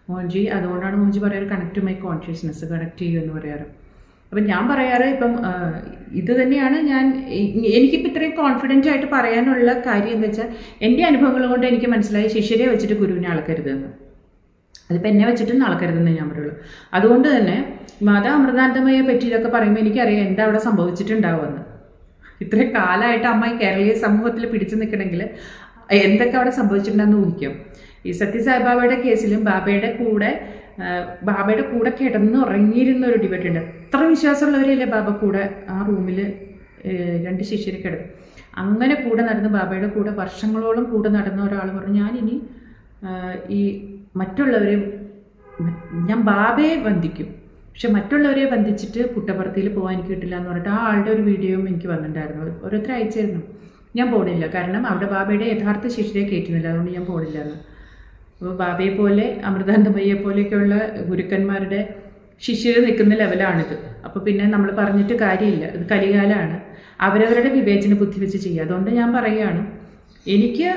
മോഹൻജി അതുകൊണ്ടാണ് മോഹൻജി പറയാറ്, connect to my consciousness, connect ചെയ്യുമെന്ന് പറയാറ്. അപ്പം ഞാൻ പറയാറ് ഇപ്പം ഇത് തന്നെയാണ് എനിക്കിപ്പോൾ ഇത്രയും കോൺഫിഡൻ്റ് ആയിട്ട് പറയാനുള്ള കാര്യം എന്താ വെച്ചാൽ, എൻ്റെ അനുഭവങ്ങൾ കൊണ്ട് എനിക്ക് മനസ്സിലായി ശിഷ്യരെ വെച്ചിട്ട് ഗുരുവിനെ അളക്കരുതെന്ന്. അതിപ്പോൾ എന്നെ വെച്ചിട്ടും അളക്കരുതെന്നേ ഞാൻ പറയുള്ളൂ. അതുകൊണ്ട് തന്നെ മാതാ അമൃതാനന്ദമയെ പറ്റി ഇതൊക്കെ പറയുമ്പോൾ എനിക്കറിയാം എന്താ അവിടെ സംഭവിച്ചിട്ടുണ്ടാവുമെന്ന്. ഇത്രയും കാലമായിട്ട് അമ്മ ഈ കേരളീയ സമൂഹത്തിൽ പിടിച്ചു നിൽക്കണമെങ്കിൽ എന്തൊക്കെ അവിടെ സംഭവിച്ചിട്ടുണ്ടെന്ന് ഊഹിക്കും. ഈ സത്യസായിബാബയുടെ കേസിലും ബാബയുടെ കൂടെ കിടന്ന് ഉറങ്ങിയിരുന്ന ഒരു ഡിബേറ്റ് ഉണ്ട്. എത്ര വിശ്വാസമുള്ളവരല്ലേ ബാബ കൂടെ ആ റൂമിൽ 2 ശിഷ്യരെ കിടന്നു. അങ്ങനെ കൂടെ നടന്ന് ബാബയുടെ കൂടെ വർഷങ്ങളോളം കൂടെ നടന്ന ഒരാൾ പറഞ്ഞു, ഞാനിനി ഈ മറ്റുള്ളവരെ ഞാൻ ബാബയെ വന്ദിക്കും, പക്ഷെ മറ്റുള്ളവരെ വന്ദിച്ചിട്ട് പുട്ടപ്പുറത്തിൽ പോകാൻ എനിക്ക് കിട്ടില്ല എന്ന് പറഞ്ഞിട്ട് ആ ആളുടെ ഒരു വീഡിയോയും എനിക്ക് വന്നിട്ടുണ്ടായിരുന്നു. ഓരോരുത്തർ അയച്ചായിരുന്നു. ഞാൻ പോണില്ല, കാരണം അവിടെ ബാബയുടെ യഥാർത്ഥ ശിഷ്യരെ കയറ്റുന്നില്ല, അതുകൊണ്ട് ഞാൻ പോണില്ല എന്ന്. അപ്പോൾ ബാബയെ പോലെ അമൃതാനന്ദമയെ പോലെയൊക്കെയുള്ള ഗുരുക്കന്മാരുടെ ശിശുവിൽ നിൽക്കുന്ന ലെവലാണിത്. അപ്പോൾ പിന്നെ നമ്മൾ പറഞ്ഞിട്ട് കാര്യമില്ല, ഇത് കലികാലമാണ്. അവരവരുടെ വിവേചന ബുദ്ധി വെച്ച് ചെയ്യുക. അതുകൊണ്ട് ഞാൻ പറയുകയാണ്, എനിക്ക്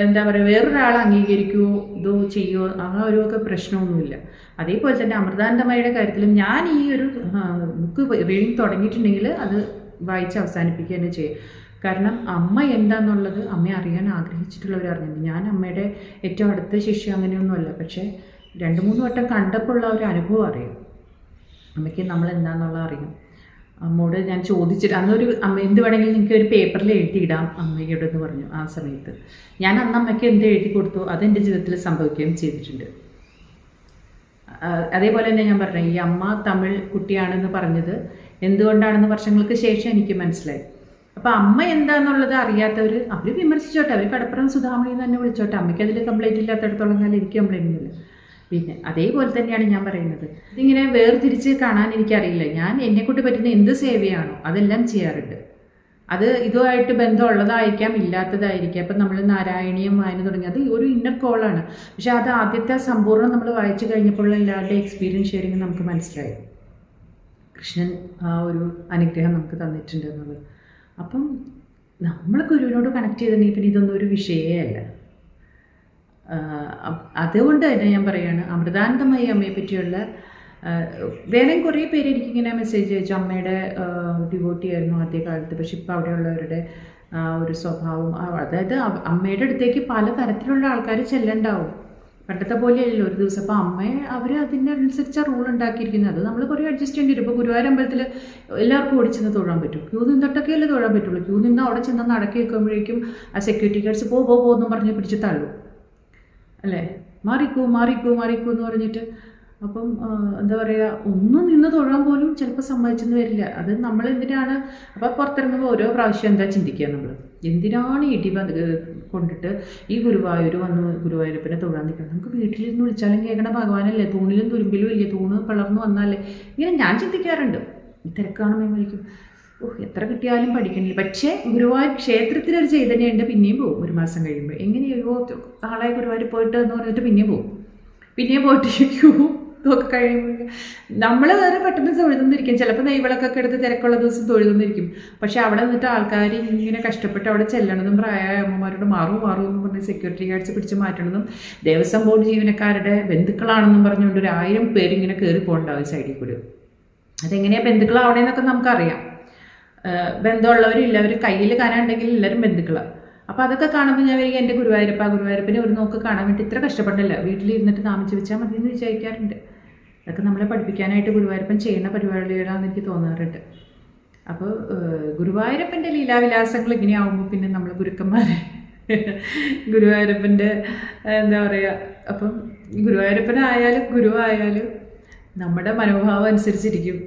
എന്താ പറയുക, വേറൊരാൾ അംഗീകരിക്കുമോ ഇതോ ചെയ്യുമോ ആ ഒരു ഒക്കെ പ്രശ്നമൊന്നുമില്ല. അതേപോലെ തന്നെ അമൃതാനന്ദമയുടെ കാര്യത്തിലും ഞാൻ ഈ ഒരു ബുക്ക് റീഡിങ് തുടങ്ങിയിട്ടുണ്ടെങ്കിൽ അത് വായിച്ച് അവസാനിപ്പിക്കുക തന്നെ ചെയ്യും. കാരണം അമ്മ എന്താണെന്നുള്ളത് അമ്മയെ അറിയാൻ ആഗ്രഹിച്ചിട്ടുള്ളവർ അറിഞ്ഞിട്ടുണ്ട്. ഞാൻ അമ്മയുടെ ഏറ്റവും അടുത്ത ശിഷ്യ അങ്ങനെയൊന്നുമല്ല, പക്ഷേ 2-3 വട്ടം കണ്ടപ്പോൾ ഉള്ള ഒരു അനുഭവം അറിയാം. അമ്മയ്ക്ക് നമ്മൾ എന്താണെന്നുള്ളത് അറിയാം. അമ്മയോട് ഞാൻ ചോദിച്ചിട്ട് അന്നൊരു അമ്മ എന്ത് വേണമെങ്കിലും നിങ്ങൾക്ക് ഒരു പേപ്പറിൽ എഴുതിയിടാം അമ്മയോടെന്ന് പറഞ്ഞു. ആ സമയത്ത് ഞാൻ അന്ന് അമ്മയ്ക്ക് എന്ത് എഴുതി കൊടുത്തു അതെൻ്റെ ജീവിതത്തിൽ സംഭവിക്കുകയും ചെയ്തിട്ടുണ്ട്. അതേപോലെ തന്നെ ഞാൻ പറഞ്ഞു, ഈ അമ്മ തമിഴ് കുട്ടിയാണെന്ന് പറഞ്ഞത് എന്തുകൊണ്ടാണെന്ന് വർഷങ്ങൾക്ക് ശേഷം എനിക്ക് മനസ്സിലായി. അപ്പോൾ അമ്മ എന്താണെന്നുള്ളത് അറിയാത്തവർ അവർ വിമർശിച്ചോട്ടെ, അവർ കടപ്പുറം സുധാമണി തന്നെ വിളിച്ചോട്ടെ, അമ്മയ്ക്ക് അതിൽ കംപ്ലൈൻറ്റ് ഇല്ലാത്തടത്തോളം കാലം എനിക്ക് കംപ്ലൈൻറ്റ് ഇല്ല. പിന്നെ അതേപോലെ തന്നെയാണ് ഞാൻ പറയുന്നത്, ഇതിങ്ങനെ വേർതിരിച്ച് കാണാൻ എനിക്കറിയില്ല. ഞാൻ എന്നെക്കൊണ്ട് പറ്റുന്ന എന്ത് സേവയാണോ അതെല്ലാം ചെയ്യാറുണ്ട്. അത് ഇതുമായിട്ട് ബന്ധമുള്ളതായിരിക്കാം, ഇല്ലാത്തതായിരിക്കാം. അപ്പം നമ്മൾ നാരായണീയം വായന തുടങ്ങി അത് ഒരു ഇന്നർ കോളാണ്. പക്ഷെ അത് ആദ്യത്തെ സമ്പൂർണ്ണം നമ്മൾ വായിച്ചു കഴിഞ്ഞപ്പോഴുള്ള എല്ലാവരുടെ എക്സ്പീരിയൻസ് ഷെയറിങ് നമുക്ക് മനസ്സിലായി. കൃഷ്ണൻ ആ ഒരു അനുഗ്രഹം നമുക്ക് തന്നിട്ടുണ്ട് എന്നത്. അപ്പം നമ്മൾ ഗുരുവിനോട് കണക്ട് ചെയ്തിട്ടുണ്ടെങ്കിൽ പിന്നെ ഇതൊന്നും ഒരു വിഷയമേ അല്ല. അതുകൊണ്ട് തന്നെ ഞാൻ പറയുകയാണ്, അമൃതാനന്ദമയി അമ്മയെ പറ്റിയുള്ള വേറെയും കുറേ പേര് എനിക്കിങ്ങനെ മെസ്സേജ് അയച്ചു. അമ്മയുടെ ഡിവോട്ടി ആയിരുന്നു ആദ്യകാലത്ത്, പക്ഷെ ഇപ്പോൾ അവിടെയുള്ളവരുടെ ഒരു സ്വഭാവം, അതായത് അമ്മയുടെ അടുത്തേക്ക് പല തരത്തിലുള്ള ആൾക്കാർ ചെല്ലണ്ടാവും. പണ്ടത്തെ പോലെയല്ലോ ഒരു ദിവസം. അപ്പോൾ അമ്മയെ അവർ അതിനനുസരിച്ച് റൂൾ ഉണ്ടാക്കിയിരിക്കുന്നത്. അത് നമ്മൾ കുറേ അഡ്ജസ്റ്റ് ചെയ്യേണ്ടി വരും. ഇപ്പോൾ ഗുരുവായൂർ അമ്പലത്തിൽ എല്ലാവർക്കും ഓടിച്ചെന്ന് തൊഴാൻ പറ്റും. ക്യൂ നിന്നിട്ടൊക്കെയല്ലേ തൊഴാൻ പറ്റുള്ളൂ. ക്യൂ നിന്ന് അവിടെ ചെന്ന് നടക്കി വെക്കുമ്പോഴേക്കും ആ സെക്യൂരിറ്റി ഗാർഡ്സ് പോകുമെന്ന് പറഞ്ഞ് പിടിച്ച് തള്ളും അല്ലേ, മാറിക്കൂ എന്ന് പറഞ്ഞിട്ട്. അപ്പം എന്താ പറയുക, ഒന്നും നിന്ന് തൊഴാൻ പോലും ചിലപ്പോൾ സമ്മതിച്ചെന്ന് വരില്ല. അത് നമ്മൾ എന്തിനാണ് അപ്പോൾ പുറത്തിറങ്ങുമ്പോൾ ഓരോ പ്രാവശ്യം എന്താ ചിന്തിക്കുക, നമ്മൾ എന്തിനാണ് ഇടി കൊണ്ടിട്ട് ഈ ഗുരുവായൂർ വന്ന് ഗുരുവായൂരപ്പനെ തൊഴാൻ നിൽക്കണം. നമുക്ക് വീട്ടിലിരുന്ന് വിളിച്ചാലും കേൾക്കണ ഭഗവാനല്ലേ, തൂണിലും തുരുമ്പിലും ഇല്ലേ, തൂണ് പിളർന്നു വന്നാലേ. ഇങ്ങനെ ഞാൻ ചിന്തിക്കാറുണ്ട്. ഈ തിരക്കാണ് മേടിക്കും, എത്ര കിട്ടിയാലും പഠിക്കണില്ല. പക്ഷേ ഗുരുവായൂർ ക്ഷേത്രത്തിലൊരു ചൈതന്യമുണ്ട്, പിന്നെയും പോകും. 1 മാസം കഴിയുമ്പോൾ എങ്ങനെയോ നാളെ ഗുരുവായൂർ പോയിട്ട് എന്ന് പറഞ്ഞിട്ട് പിന്നെയും പോയിട്ട് ക്യൂ ഇതൊക്കെ കഴിയുമ്പോൾ നമ്മൾ വേറെ പെട്ടെന്ന് തൊഴുതുന്നിരിക്കും. ചിലപ്പോൾ നെയ്വിളക്കൊക്കെ എടുത്ത് തിരക്കുള്ള ദിവസം തൊഴുതുന്നിരിക്കും. പക്ഷെ അവിടെ നിന്നിട്ട് ആൾക്കാർ ഇങ്ങനെ കഷ്ടപ്പെട്ട് അവിടെ ചെല്ലണതും പ്രായമായ അമ്മമാരോട് മാറും എന്ന് പറഞ്ഞ് സെക്യൂരിറ്റി ഗാർഡ്സ് പിടിച്ച് മാറ്റണതും ദേവസ്വം ബോർഡ് ജീവനക്കാരുടെ ബന്ധുക്കളാണെന്നും പറഞ്ഞുകൊണ്ട് 1000 പേര് ഇങ്ങനെ കയറി പോകണ്ടാവും സൈഡിൽ കൂടി. അതെങ്ങനെയാണ് ബന്ധുക്കളാവണേന്നൊക്കെ നമുക്കറിയാം. ബന്ധമുള്ളവരില്ല, അവർ കയ്യിൽ കാണാണ്ടെങ്കിൽ എല്ലാവരും ബന്ധുക്കളാണ്. അപ്പോൾ അതൊക്കെ കാണുമ്പോൾ ഞാൻ വരിക എൻ്റെ ഗുരുവായൂരപ്പനെ ഒരു നോക്ക് കാണാൻ വേണ്ടി ഇത്ര കഷ്ടപ്പെടില്ല, വീട്ടിലിരുന്നിട്ട് നാമിച്ച് വെച്ചാൽ മതി എന്ന് വിചാരിക്കാറുണ്ട്. അതൊക്കെ നമ്മളെ പഠിപ്പിക്കാനായിട്ട് ഗുരുവായൂരപ്പൻ ചെയ്യുന്ന പരിപാടികളാണെന്ന് എനിക്ക് തോന്നാറുണ്ട്. അപ്പോൾ ഗുരുവായൂരപ്പൻ്റെ ലീലാവിലാസങ്ങൾ ഇങ്ങനെയാവുമ്പോൾ പിന്നെ നമ്മൾ ഗുരുവായൂരപ്പൻ്റെ എന്താ പറയുക, അപ്പം ഗുരുവായൂരപ്പനായാലും ഗുരുവായാലും നമ്മുടെ മനോഭാവം അനുസരിച്ചിരിക്കും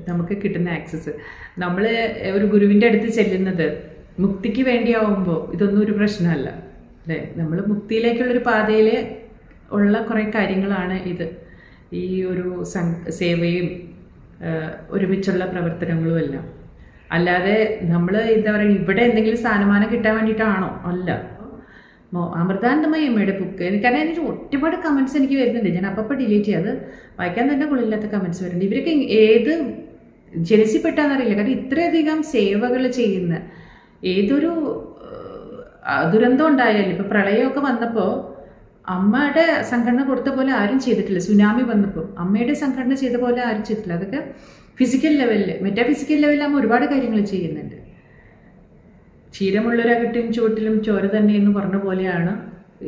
നമുക്ക് കിട്ടുന്ന ആക്സസ്. നമ്മൾ ഒരു ഗുരുവിൻ്റെ അടുത്ത് ചെല്ലുന്നത് മുക്തിക്ക് വേണ്ടിയാവുമ്പോൾ ഇതൊന്നും ഒരു പ്രശ്നമല്ല അല്ലേ. നമ്മൾ മുക്തിയിലേക്കുള്ളൊരു പാതയിൽ ഉള്ള കുറേ കാര്യങ്ങളാണ് ഇത്. ഈ ഒരു സേവയും ഒരുമിച്ചുള്ള പ്രവർത്തനങ്ങളും എല്ലാം. അല്ലാതെ നമ്മൾ എന്താ പറയുക, ഇവിടെ എന്തെങ്കിലും സ്ഥാനമാനം കിട്ടാൻ വേണ്ടിയിട്ടാണോ? അല്ല. അമൃതാനന്ദമയി അമ്മയുടെ ബുക്ക് കാരണം എനിക്ക് ഒരുപാട് കമൻറ്റ്സ് എനിക്ക് വരുന്നുണ്ട്. ഞാൻ അപ്പം ഡിലീറ്റ് ചെയ്യാം, അത് വായിക്കാൻ തന്നെ കൊള്ളില്ലാത്ത കമൻറ്റ്സ് വരുന്നുണ്ട്. ഇവരൊക്കെ ഏത് ജനിസിപ്പെട്ടാന്നറിയില്ല. കാരണം ഇത്രയധികം സേവകൾ ചെയ്യുന്ന ഏതൊരു ദുരന്തം ഉണ്ടായാലും, ഇപ്പോൾ പ്രളയമൊക്കെ വന്നപ്പോൾ അമ്മയുടെ സംഘടന കൊടുത്ത പോലെ ആരും ചെയ്തിട്ടില്ല. സുനാമി വന്നപ്പോൾ അമ്മയുടെ സംഘടന ചെയ്ത പോലെ ആരും ചെയ്തിട്ടില്ല. അതൊക്കെ ഫിസിക്കൽ ലെവലിൽ, മെറ്റാഫിസിക്കൽ ലെവലിലാകുമ്പോൾ ഒരുപാട് കാര്യങ്ങൾ ചെയ്യുന്നുണ്ട്. ക്ഷീരമുള്ളൊരകട്ടിലും ചുവട്ടിലും ചോര തന്നെ എന്ന് പറഞ്ഞ പോലെയാണ്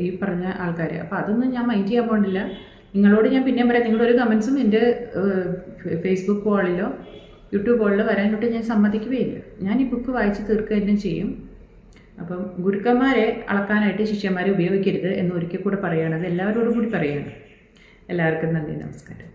ഈ പറഞ്ഞ ആൾക്കാർ. അപ്പോൾ അതൊന്നും ഞാൻ മൈൻഡ് ചെയ്യാൻ പോകണില്ല. നിങ്ങളോട് ഞാൻ പിന്നെയും പറയാം, നിങ്ങളൊരു കമൻസും എൻ്റെ ഫേസ്ബുക്ക് വാളിലോ യൂട്യൂബ് വാളിലോ വരാനോട്ട് ഞാൻ സമ്മതിക്കുകയില്ല. ഞാൻ ഈ ബുക്ക് വായിച്ച് തീർക്കുക തന്നെ ചെയ്യും. അപ്പം ഗുരുക്കന്മാരെ അളക്കാനായിട്ട് ശിഷ്യന്മാരെ ഉപയോഗിക്കരുത് എന്ന് ഒരിക്കൽ കൂടെ പറയുകയാണ്. അത് എല്ലാവരോടും കൂടി പറയുകയാണ്. എല്ലാവർക്കും നന്ദി, നമസ്കാരം.